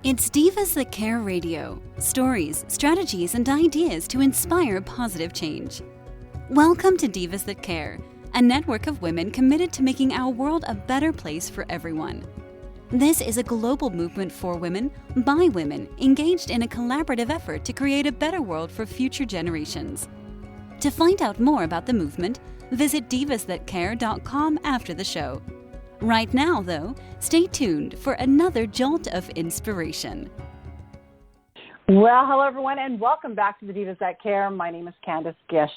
It's Divas That Care Radio. Stories, strategies, and ideas to inspire positive change. Welcome to Divas That Care, a network of women committed to making our world a better place for everyone. This is a global movement for women, by women, engaged in a collaborative effort to create a better world for future generations. To find out more about the movement, visit divasthatcare.com after the show. Right now, though, stay tuned for another jolt of inspiration. Well, hello, everyone, and welcome back to the Divas That Care. My name is Candace Gish.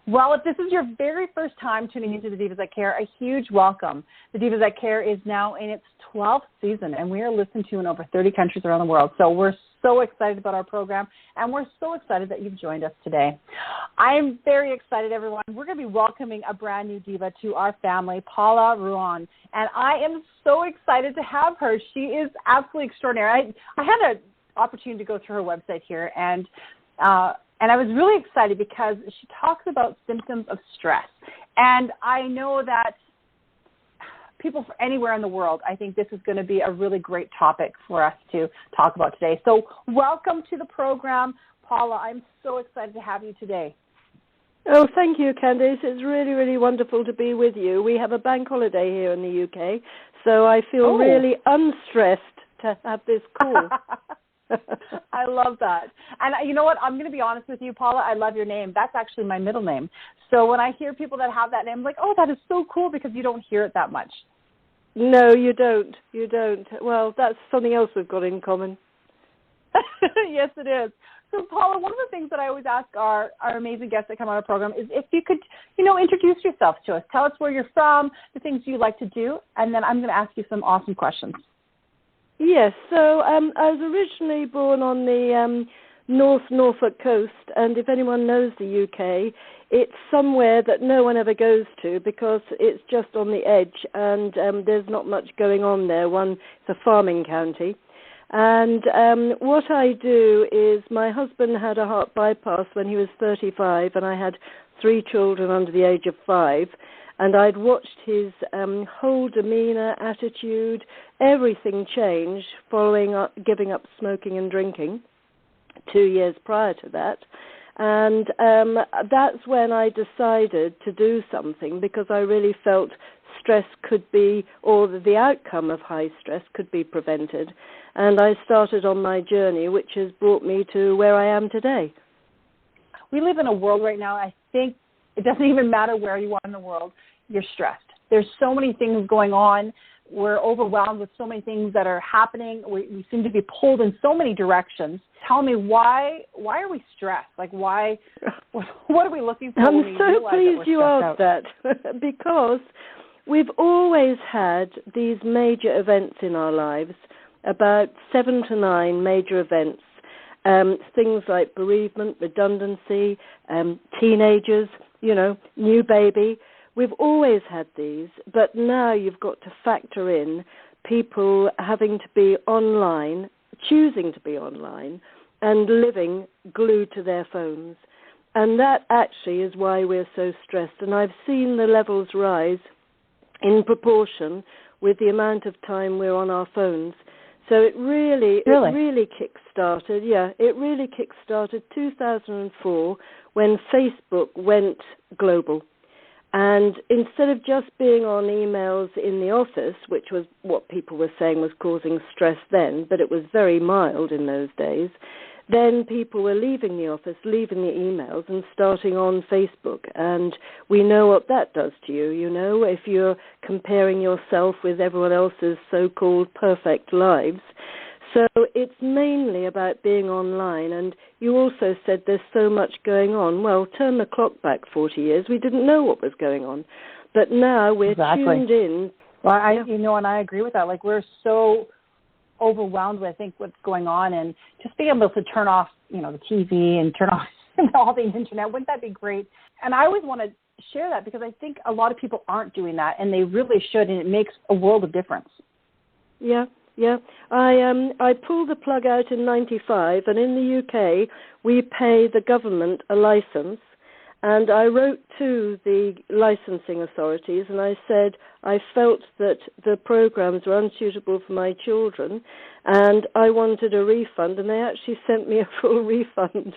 Well, if this is your very first time tuning into the Divas That Care, a huge welcome. The Divas That Care is now in its 12th season, and we are listened to in over 30 countries around the world. So we're so excited about our program, and we're so excited that you've joined us today. I'm very excited, everyone. We're going to be welcoming a brand new diva to our family, Paula Ruane, and I am so excited to have her. She is absolutely extraordinary. I had an opportunity to go through her website here, and I was really excited because she talks about symptoms of stress. And I know that people from anywhere in the world, I think this is going to be a really great topic for us to talk about today. So welcome to the program, Paula. I'm so excited to have you today. Oh, thank you, Candace. It's really, really wonderful to be with you. We have a bank holiday here in the UK, so I feel really unstressed to have this call. I love that. And you know what? I'm going to be honest with you, Paula. I love your name. That's actually my middle name. So when I hear people that have that name, I'm like, oh, that is so cool because you don't hear it that much. No, you don't. You don't. Well, that's something else we've got in common. Yes, it is. So, Paula, one of the things that I always ask our amazing guests that come on our program is if you could, introduce yourself to us. Tell us where you're from, the things you like to do, and then I'm going to ask you some awesome questions. Yes, so I was originally born on the North Norfolk coast, and if anyone knows the UK, it's somewhere that no one ever goes to because it's just on the edge, and there's not much going on there. It's a farming county. And what I do is my husband had a heart bypass when he was 35, and I had 3 children under the age of 5. And I'd watched his whole demeanor, attitude, everything change following giving up smoking and drinking 2 years prior to that. And that's when I decided to do something because I really felt stress could be, or the outcome of high stress could be prevented. And I started on my journey, which has brought me to where I am today. We live in a world right now, I think, it doesn't even matter where you are in the world, you're stressed. There's so many things going on. We're overwhelmed with so many things that are happening. We seem to be pulled in so many directions. Tell me, why are we stressed? Like, why? What are we looking for? I'm so pleased you asked that because we've always had these major events in our lives, about 7 to 9 major events. Things like bereavement, redundancy, teenagers, new baby. We've always had these, but now you've got to factor in people having to be online, choosing to be online, and living glued to their phones. And that actually is why we're so stressed. And I've seen the levels rise in proportion with the amount of time we're on our phones. So it really kick-started. Yeah, it really kick-started 2004 when Facebook went global. And instead of just being on emails in the office, which was what people were saying was causing stress then, but it was very mild in those days, then people were leaving the office, leaving the emails and starting on Facebook. And we know what that does to you, if you're comparing yourself with everyone else's so-called perfect lives. So it's mainly about being online. And you also said there's so much going on. Well, turn the clock back 40 years. We didn't know what was going on. But now we're tuned in. Well, and I agree with that. Like, we're so overwhelmed with, I think, what's going on, and just being able to turn off, the TV and turn off all the internet. Wouldn't that be great? And I always want to share that because I think a lot of people aren't doing that, and they really should, and it makes a world of difference. Yeah. I pulled the plug out in 95, and in the UK we pay the government a license, And I wrote to the licensing authorities and I said I felt that the programs were unsuitable for my children and I wanted a refund, and they actually sent me a full refund.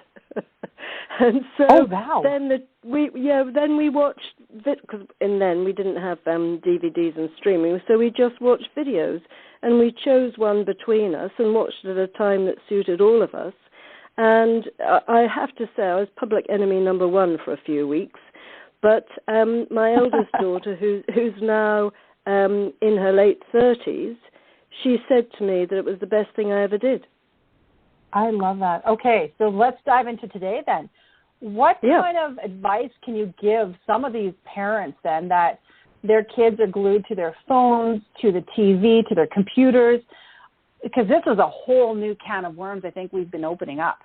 And so then we watched, because then we didn't have DVDs and streaming, so we just watched videos, and we chose one between us and watched at a time that suited all of us. And I have to say, I was public enemy number one for a few weeks. But my eldest daughter, who's now in her late 30s, she said to me that it was the best thing I ever did. I love that. Okay, so let's dive into today then. What kind of advice can you give some of these parents then that their kids are glued to their phones, to the TV, to their computers? Because this is a whole new can of worms I think we've been opening up.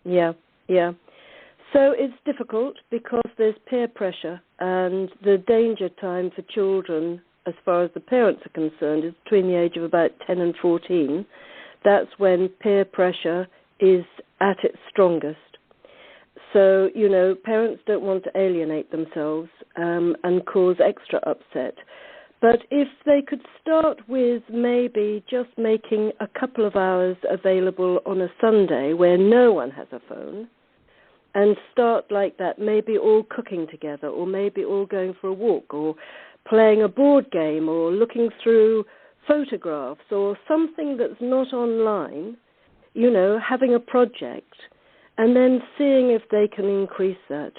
Yeah. So it's difficult because there's peer pressure, and the danger time for children, as far as the parents are concerned, is between the age of about 10 and 14. That's when peer pressure is at its strongest. So, parents don't want to alienate themselves and cause extra upset. But if they could start with maybe just making a couple of hours available on a Sunday where no one has a phone, and start like that, maybe all cooking together, or maybe all going for a walk, or playing a board game, or looking through photographs, or something that's not online, having a project, and then seeing if they can increase that.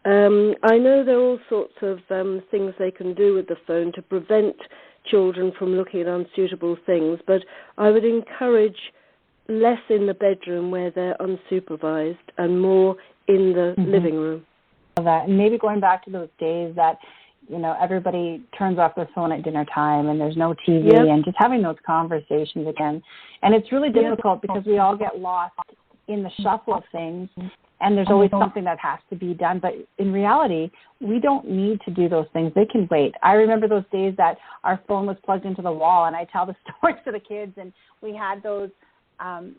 I know there are all sorts of things they can do with the phone to prevent children from looking at unsuitable things, but I would encourage less in the bedroom where they're unsupervised and more in the living room. That, and maybe going back to those days that, everybody turns off their phone at dinner time and there's no TV, and just having those conversations again. And it's really difficult because we all get lost in the shuffle of things. And there's always something that has to be done. But in reality, we don't need to do those things. They can wait. I remember those days that our phone was plugged into the wall, and I tell the stories to the kids, and we had those,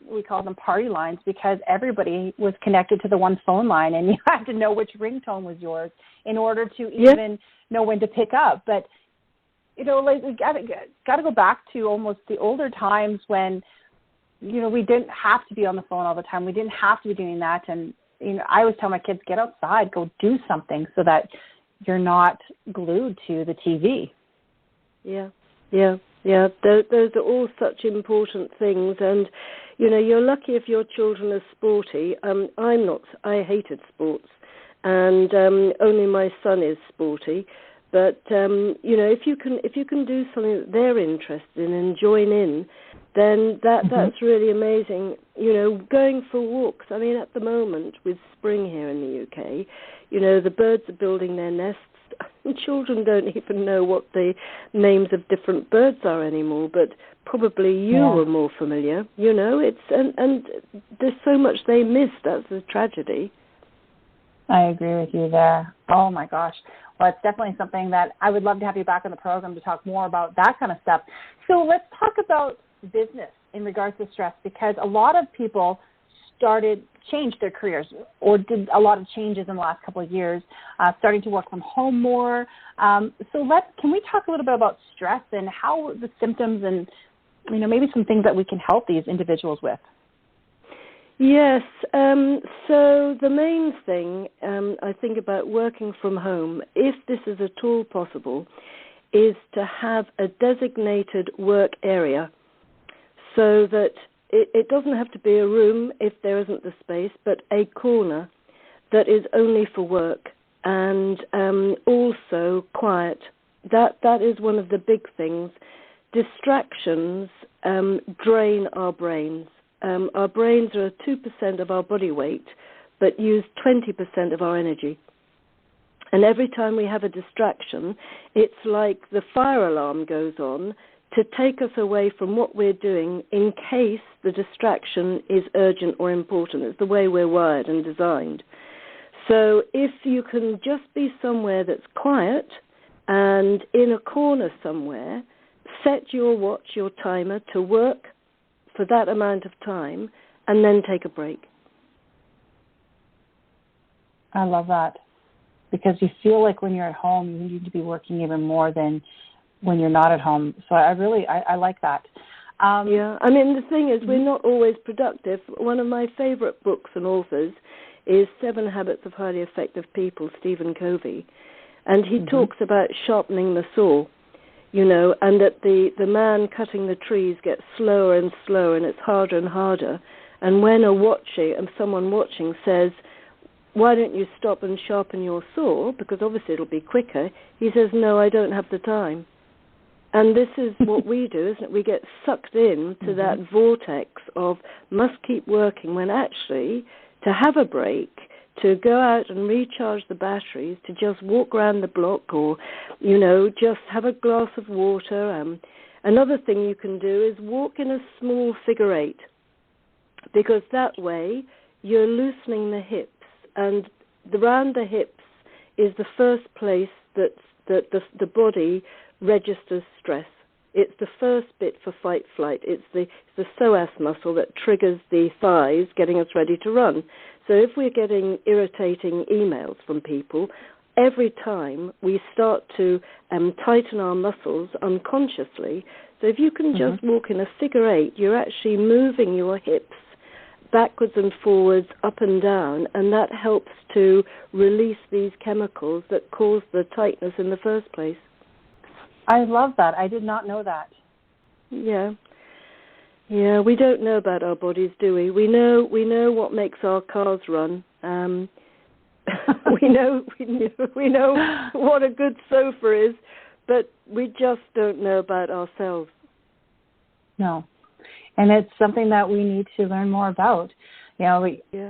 we call them party lines, because everybody was connected to the one phone line, and you had to know which ringtone was yours in order to even know when to pick up. But, we got to go back to almost the older times when, we didn't have to be on the phone all the time. We didn't have to be doing that. And, I always tell my kids, get outside, go do something so that you're not glued to the TV. Yeah. Those are all such important things. And, you're lucky if your children are sporty. I'm not. I hated sports. And only my son is sporty. But, if you can do something that they're interested in and join in, then that's really amazing. Going for walks. I mean, at the moment, with spring here in the UK, the birds are building their nests. And children don't even know what the names of different birds are anymore, but probably you were more familiar. It's and there's so much they miss. That's the tragedy. I agree with you there. Oh, my gosh. Well, it's definitely something that I would love to have you back on the program to talk more about that kind of stuff. So let's talk about business in regards to stress, because a lot of people changed their careers or did a lot of changes in the last couple of years, starting to work from home more. So can we talk a little bit about stress and how the symptoms and, maybe some things that we can help these individuals with? Yes. So the main thing I think about working from home, if this is at all possible, is to have a designated work area so that it doesn't have to be a room if there isn't the space, but a corner that is only for work and also quiet. That is one of the big things. Distractions drain our brains. Our brains are 2% of our body weight, but use 20% of our energy. And every time we have a distraction, it's like the fire alarm goes on to take us away from what we're doing in case the distraction is urgent or important. It's the way we're wired and designed. So if you can just be somewhere that's quiet and in a corner somewhere, set your watch, your timer to work for that amount of time and then take a break. I love that. because you feel like when you're at home, you need to be working even more than when you're not at home. So I like that. Yeah, I mean, the thing is, we're not always productive. One of my favorite books and authors is 7 Habits of Highly Effective People, Stephen Covey. And he talks about sharpening the saw, you know, and that the man cutting the trees gets slower and slower and it's harder and harder. And when someone watching says, why don't you stop and sharpen your saw, because obviously it'll be quicker, he says, no, I don't have the time. And this is what we do, isn't it? We get sucked into that vortex of must keep working, when actually to have a break, to go out and recharge the batteries, to just walk around the block or, you know, just have a glass of water. Another thing you can do is walk in a small figure 8, because that way you're loosening the hips, and around the hips is the first place that the body registers stress. It's the first bit for fight-flight. It's the psoas muscle that triggers the thighs, getting us ready to run. So if we're getting irritating emails from people, every time we start to tighten our muscles unconsciously. So if you can just walk in a figure 8, you're actually moving your hips backwards and forwards, up and down, and that helps to release these chemicals that cause the tightness in the first place. I love that. I did not know that. Yeah. Yeah, we don't know about our bodies, do we? We know what makes our cars run. we know what a good sofa is, but we just don't know about ourselves. No. And it's something that we need to learn more about. You know,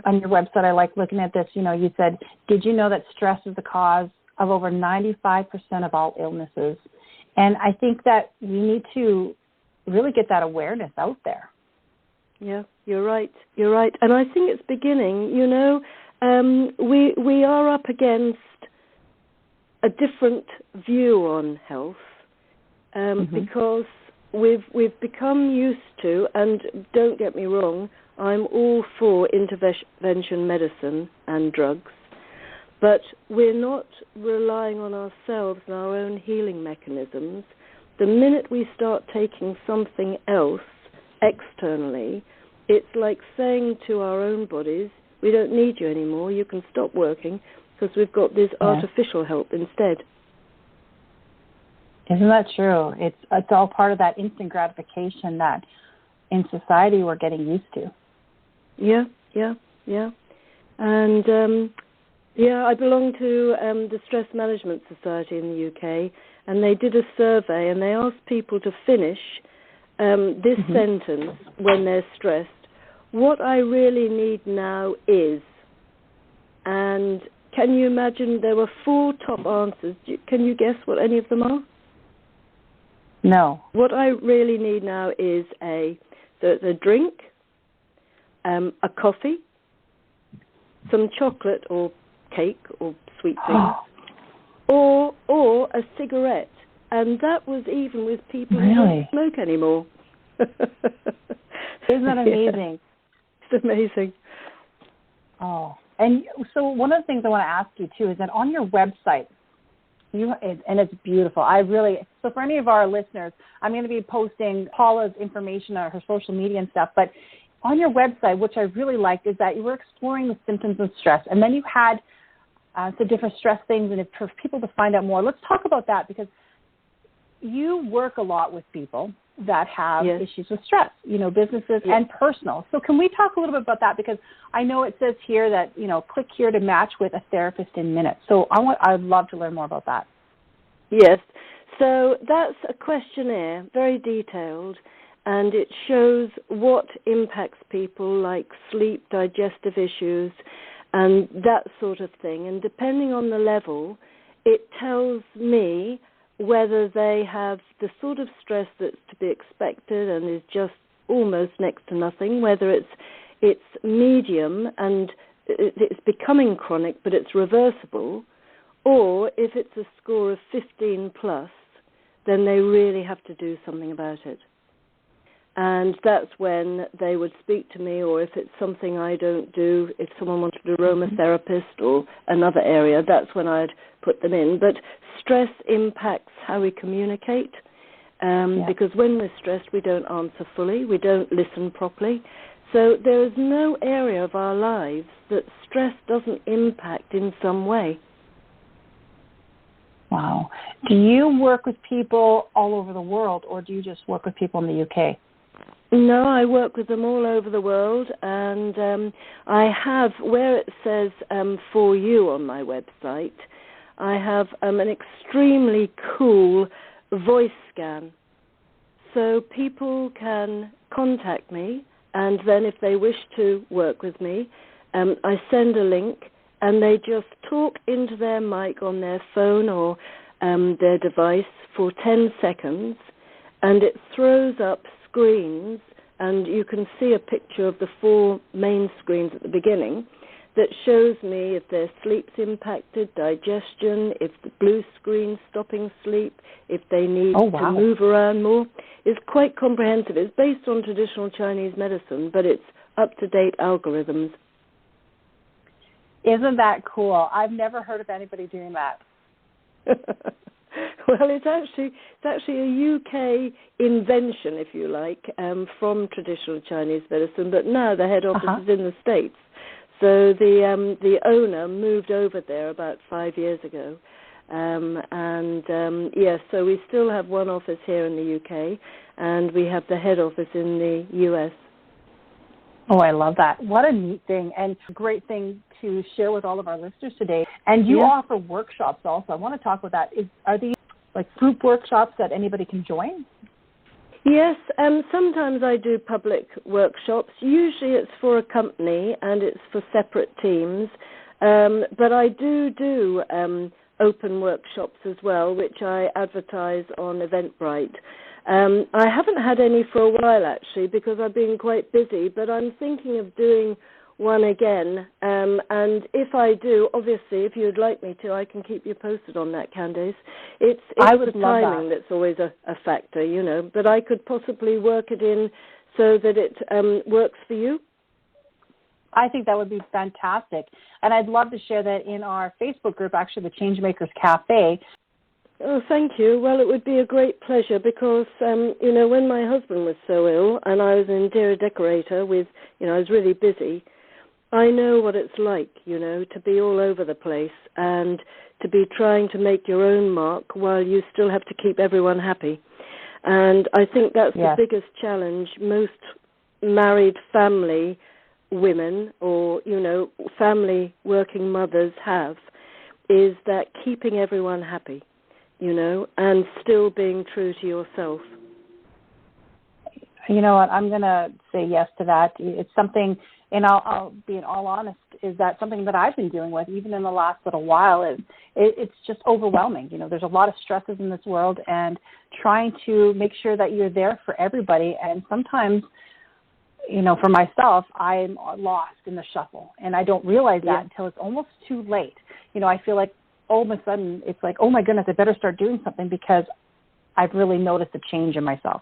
on your website, I like looking at this. You know, you said, did you know that stress is the cause of over 95% of all illnesses? And I think that we need to really get that awareness out there. Yeah, you're right. You're right. And I think it's beginning. You know, we are up against a different view on health because we've become used to, and don't get me wrong, I'm all for intervention medicine and drugs, but we're not relying on ourselves and our own healing mechanisms. The minute we start taking something else externally, it's like saying to our own bodies, we don't need you anymore, you can stop working, because we've got this artificial help instead. Isn't that true? It's all part of that instant gratification that in society we're getting used to. Yeah. And I belong to the Stress Management Society in the UK, and they did a survey, and they asked people to finish this sentence when they're stressed. What I really need now is, and can you imagine there were 4 top answers? Can you guess what any of them are? No. What I really need now is a drink, a coffee, some chocolate or cake or sweet things, or a cigarette. And that was even with people who don't smoke anymore. Isn't that amazing? It's amazing. Oh, and so one of the things I want to ask you, too, is that on your website, and it's beautiful. So for any of our listeners, I'm going to be posting Paula's information on her social media and stuff, but on your website, which I really liked, is that you were exploring the symptoms of stress, and then you had some different stress things, and for people to find out more, let's talk about that, because you work a lot with people that have issues with stress, you know, businesses and personal. So can we talk a little bit about that? Because I know it says here that, you know, click here to match with a therapist in minutes. So I'd love to learn more about that. Yes. So that's a questionnaire, very detailed, and it shows what impacts people, like sleep, digestive issues, and that sort of thing. And depending on the level, it tells me whether they have the sort of stress that's to be expected and is just almost next to nothing, whether it's medium and it's becoming chronic but it's reversible, or if it's a score of 15 plus, then they really have to do something about it. And that's when they would speak to me, or if it's something I don't do, if someone wanted a aromatherapist or another area, that's when I'd put them in. But stress impacts how we communicate, because when we're stressed, we don't answer fully, we don't listen properly. So there is no area of our lives that stress doesn't impact in some way. Wow. Do you work with people all over the world, or do you just work with people in the UK? No, I work with them all over the world, and I have, where it says for you on my website, I have an extremely cool voice scan. So people can contact me, and then if they wish to work with me, I send a link, and they just talk into their mic on their phone or their device for 10 seconds, and it throws up screens, and you can see a picture of the 4 main screens at the beginning that shows me if their sleep's impacted, digestion, if the blue screen's stopping sleep, if they need to move around more. It's quite comprehensive. It's based on traditional Chinese medicine, but it's up-to-date algorithms. Isn't that cool? I've never heard of anybody doing that. Well, it's actually a UK invention, if you like, from traditional Chinese medicine, but now the head office is in the States. So the owner moved over there about 5 years ago. So we still have one office here in the UK, and we have the head office in the US. Oh, I love that. What a neat thing, and great thing to share with all of our listeners today. And you offer workshops also. I want to talk about that. Are these like group workshops that anybody can join? Yes, sometimes I do public workshops. Usually it's for a company and it's for separate teams. But I do open workshops as well, which I advertise on Eventbrite. I haven't had any for a while, actually, because I've been quite busy, but I'm thinking of doing one again. And if I do, obviously, if you'd like me to, I can keep you posted on that, Candace. It's the timing that's always a factor, you know, but I could possibly work it in so that it works for you. I think that would be fantastic. And I'd love to share that in our Facebook group, actually, the Changemakers Cafe. Oh, thank you. Well, it would be a great pleasure because, when my husband was so ill and I was an interior decorator with, I was really busy, I know what it's like, to be all over the place and to be trying to make your own mark while you still have to keep everyone happy. And I think that's the biggest challenge most married family women or, family working mothers have, is that keeping everyone happy, and still being true to yourself. You know what, I'm going to say yes to that. It's something, and I'll be all honest, is that something that I've been dealing with even in the last little while. It's just overwhelming. There's a lot of stresses in this world, and trying to make sure that you're there for everybody. And sometimes, for myself, I'm lost in the shuffle, and I don't realize that until it's almost too late. I feel like all of a sudden it's like, oh my goodness, I better start doing something because I've really noticed a change in myself.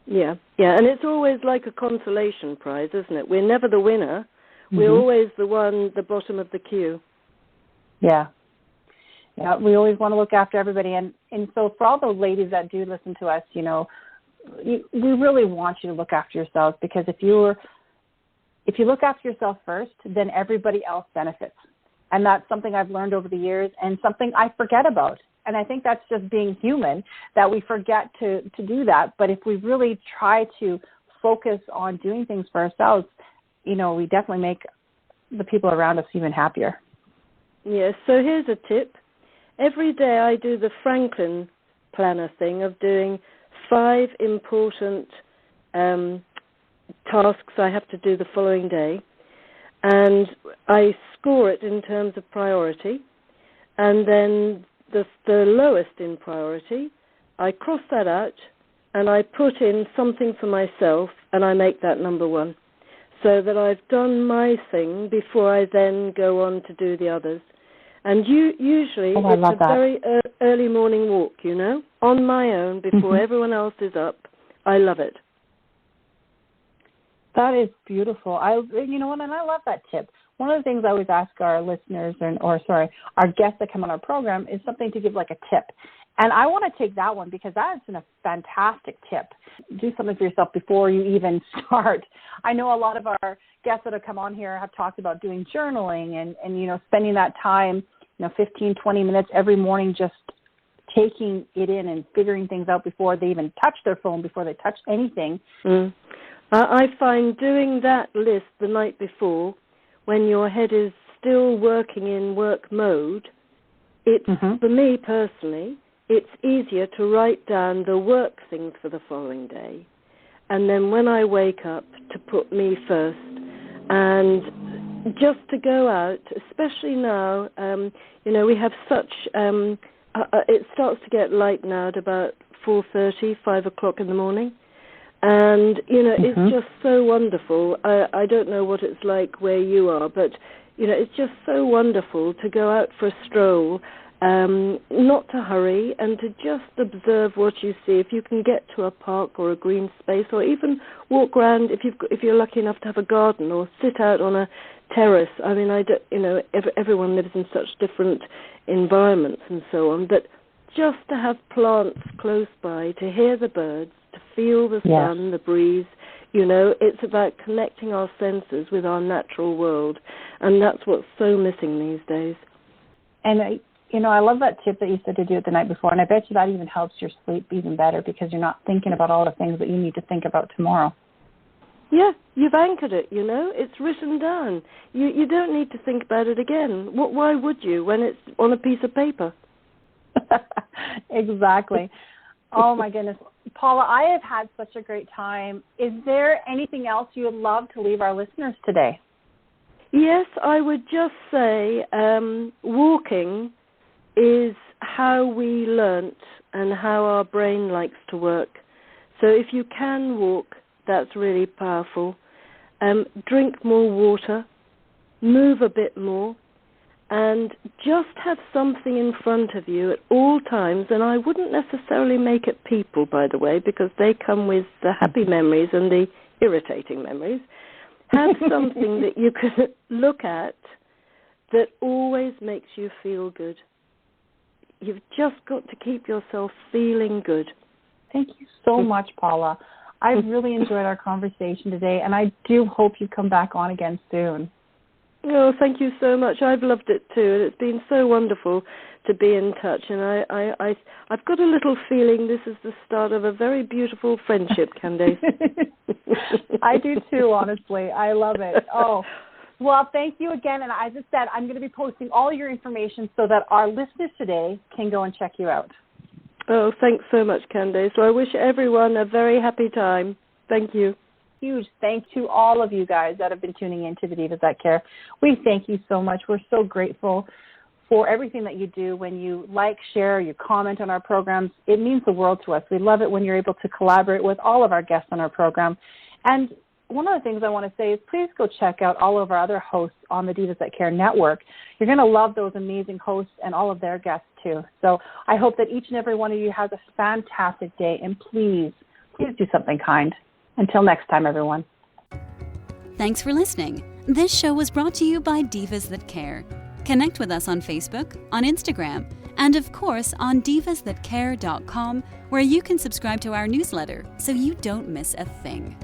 Yeah, and it's always like a consolation prize, isn't it? We're never the winner. We're always the one, the bottom of the queue. Yeah, we always want to look after everybody. And so for all those ladies that do listen to us, we really want you to look after yourselves, because if you look after yourself first, then everybody else benefits. And that's something I've learned over the years, and something I forget about. And I think that's just being human, that we forget to do that. But if we really try to focus on doing things for ourselves, we definitely make the people around us even happier. Yes, so here's a tip. Every day I do the Franklin planner thing of doing 5 important tasks I have to do the following day. And I score it in terms of priority. And then the lowest in priority, I cross that out and I put in something for myself, and I make that number 1, so that I've done my thing before I then go on to do the others. And usually it's a very early morning walk, on my own before everyone else is up. I love it. That is beautiful. You know what, and I love that tip. One of the things I always ask our listeners, our guests that come on our program is something to give like a tip. And I want to take that one because that is a fantastic tip. Do something for yourself before you even start. I know a lot of our guests that have come on here have talked about doing journaling and spending that time, 15, 20 minutes every morning just taking it in and figuring things out before they even touch their phone, before they touch anything. I find doing that list the night before, when your head is still working in work mode, it's, for me personally, it's easier to write down the work things for the following day. And then when I wake up, to put me first. And just to go out, especially now, we have such, it starts to get light now at about 4:30, 5 o'clock in the morning. And, it's just so wonderful. I don't know what it's like where you are, but, it's just so wonderful to go out for a stroll, not to hurry, and to just observe what you see. If you can get to a park or a green space, or even walk around, if you're lucky enough to have a garden, or sit out on a terrace. I mean, everyone lives in such different environments and so on, but just to have plants close by, to hear the birds, to feel the sun, the breeze, it's about connecting our senses with our natural world, and that's what's so missing these days. And I love that tip that you said to do it the night before, and I bet you that even helps your sleep even better because you're not thinking about all the things that you need to think about tomorrow. Yeah, you've anchored it, it's written down. You don't need to think about it again. Why would you when it's on a piece of paper? Exactly. Oh, my goodness. Paula, I have had such a great time. Is there anything else you would love to leave our listeners today? Yes, I would just say walking is how we learnt and how our brain likes to work. So if you can walk, that's really powerful. Drink more water, move a bit more, and just have something in front of you at all times. And I wouldn't necessarily make it people, by the way, because they come with the happy memories and the irritating memories. Have something that you can look at that always makes you feel good. You've just got to keep yourself feeling good. Thank you so much, Paula. I've really enjoyed our conversation today, and I do hope you come back on again soon. Oh, thank you so much. I've loved it too, and it's been so wonderful to be in touch. And I've got a little feeling this is the start of a very beautiful friendship, Candace. I do too, honestly. I love it. Oh, well, thank you again. And as I said, I'm going to be posting all your information so that our listeners today can go and check you out. Oh, thanks so much, Candace. So I wish everyone a very happy time. Thank you. Huge thanks to all of you guys that have been tuning in to the Divas That Care. We thank you so much. We're so grateful for everything that you do. When you like, share, you comment on our programs, it means the world to us. We love it when you're able to collaborate with all of our guests on our program. And one of the things I want to say is please go check out all of our other hosts on the Divas That Care network. You're going to love those amazing hosts and all of their guests too. So I hope that each and every one of you has a fantastic day, and please do something kind. Until next time, everyone. Thanks for listening. This show was brought to you by Divas That Care. Connect with us on Facebook, on Instagram, and of course on divasthatcare.com, where you can subscribe to our newsletter so you don't miss a thing.